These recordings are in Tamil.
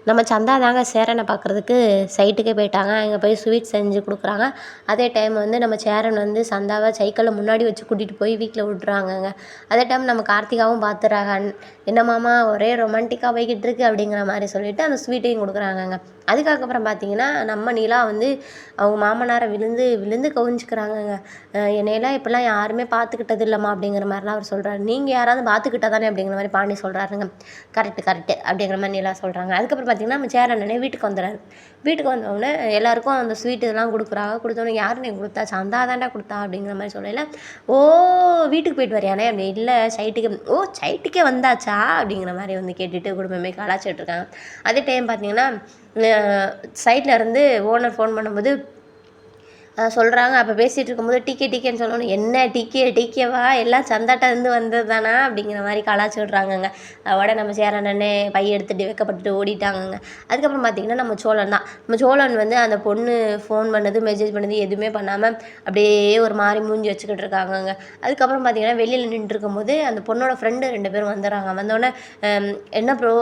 நம்ம சந்தா தாங்க சேரனை பார்க்குறதுக்கு சைட்டுக்கே போயிட்டாங்க. அங்கே போய் ஸ்வீட் செஞ்சு கொடுக்குறாங்க. அதே டைம் வந்து நம்ம சேரன் வந்து சந்தாவை சைக்கிளில் முன்னாடி வச்சு கூட்டிகிட்டு போய் வீட்டில் விட்றாங்கங்க. அதே டைம் நம்ம கார்த்திகாவும் பார்த்துறாங்க. என்ன மாமா ஒரே ரொமான்டிக்காக போய்கிட்டு இருக்கு அப்படிங்கிற மாதிரி சொல்லிவிட்டு அந்த ஸ்வீட்டையும் கொடுக்குறாங்கங்க. அதுக்கப்புறம் பார்த்தீங்கன்னா நம்ம நிலா வந்து அவங்க மாமனாரை விழுந்து விழுந்து கவுஞ்சிக்கிறாங்கங்க. என்னையெல்லாம் இப்படிலாம் யாருமே பார்த்துக்கிட்டது இல்லைம்மா அப்படிங்கிற மாதிரிலாம் அவர் சொல்கிறாரு. நீங்கள் யாராவது பார்த்துக்கிட்டா தானே அப்படிங்கிற மாதிரி பாண்டி சொல்கிறாருங்க. கரெக்டு அப்படிங்கிற மாதிரி நிலா சொல்கிறாங்க. அதுக்கப்புறம் பார்த்தீங்கன்னா நம்ம சேரனே வீட்டுக்கு வந்துடுறாரு. வீட்டுக்கு வந்தோடனே எல்லாருக்கும் அந்த ஸ்வீட் இதெல்லாம் கொடுக்குறாங்க. கொடுத்தோன்னே யாருன்னு கொடுத்தா சந்தா தாண்டா கொடுத்தா அப்படிங்கிற மாதிரி சொல்லல. ஓ வீட்டுக்கு போயிட்டு வரையானே அப்படி இல்லை சைட்டுக்கு ஓ சைட்டுக்கே வந்தாச்சா அப்படிங்கிற மாதிரி வந்து கேட்டுட்டு குடும்பமே கலாச்சிட்டு இருக்காங்க. அதே டைம் பார்த்தீங்கன்னா சைட்டில் இருந்து ஓனர் ஃபோன் பண்ணும்போது சொல்கிறாங்க. அப்போ பேசிகிட்டு இருக்கும்போது டிக்கேன்னு சொல்லணும். என்ன டிக்கேவா எல்லாம் சந்தாட்டேருந்து வந்தது தானா அப்படிங்கிற மாதிரி கலாச்சி விட்றாங்கங்க. அதோட நம்ம சேரனே பைய எடுத்துகிட்டு வெக்கப்பட்டுட்டு ஓடிட்டாங்கங்க. அதுக்கப்புறம் பார்த்திங்கன்னா நம்ம சோழன் வந்து அந்த பொண்ணு ஃபோன் பண்ணது மெசேஜ் பண்ணது எதுவுமே பண்ணாமல் அப்படியே ஒரு மாதிரி மூஞ்சி வச்சுக்கிட்டு இருக்காங்கங்க. அதுக்கப்புறம் பார்த்திங்கன்னா வெளியில் நின்றுருக்கும்போது அந்த பொண்ணோட ஃப்ரெண்டு 2 பேரும் வந்துடுறாங்க. வந்தோடனே என்ன ப்ரோ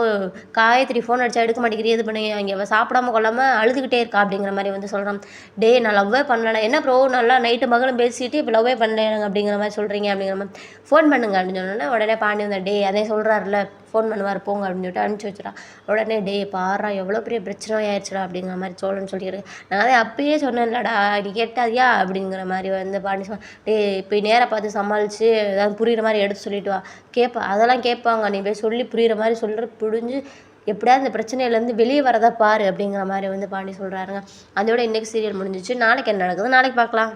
காயத்ரி ஃபோன் அடித்தா எடுக்க மாட்டேங்கிறீ இது பண்ணி அங்கே சாப்பிடாம கொள்ளாமல் அழுதுகிட்டே இருக்கா அப்படிங்கிற மாதிரி வந்து சொல்கிறான். டே நான் லவ்வே பண்ணல என்ன ப்ரோ நல்லா நைட்டு மகளும் பேசிட்டு இப்போ லவ்வே பண்ணலைங்க அப்படிங்கிற மாதிரி சொல்கிறீங்க அப்படிங்கிற மாதிரி ஃபோன் பண்ணுங்க அப்படின்னு சொன்னோன்னே உடனே பாண்டி வந்தா டே அதே சொல்கிறாருல ஃபோன் பண்ணுவார் போங்க அப்படின்னு சொல்லிட்டு அனுப்பிச்சி வச்சுட்டான். உடனே டே பாரா எவ்வளோ பெரிய பிரச்சனை ஆயிடுச்சுடா அப்படிங்கிற மாதிரி சோழன் சொல்லிடுறேன். நான் அதே அப்பயே சொன்னேன்லடா நீ கேட்டாதியா அப்படிங்கிற மாதிரி வந்து பாண்டி சொன்ன டே இப்போ நேராக பார்த்து சமாளித்து ஏதாவது புரிகிற மாதிரி எடுத்து சொல்லிட்டு வா அதெல்லாம் கேட்பாங்க நீ போய் சொல்லி புரிகிற மாதிரி சொல்கிற புரிஞ்சு எப்படியாவது இந்த பிரச்சனையிலேருந்து வெளியே வரதா பாரு அப்படிங்கிற மாதிரி வந்து பாண்டி சொல்கிறாருங்க. அதோட இன்றைக்கி சீரியல் முடிஞ்சிச்சு. நாளைக்கு என்ன நடக்குது நாளைக்கு பார்க்கலாம்.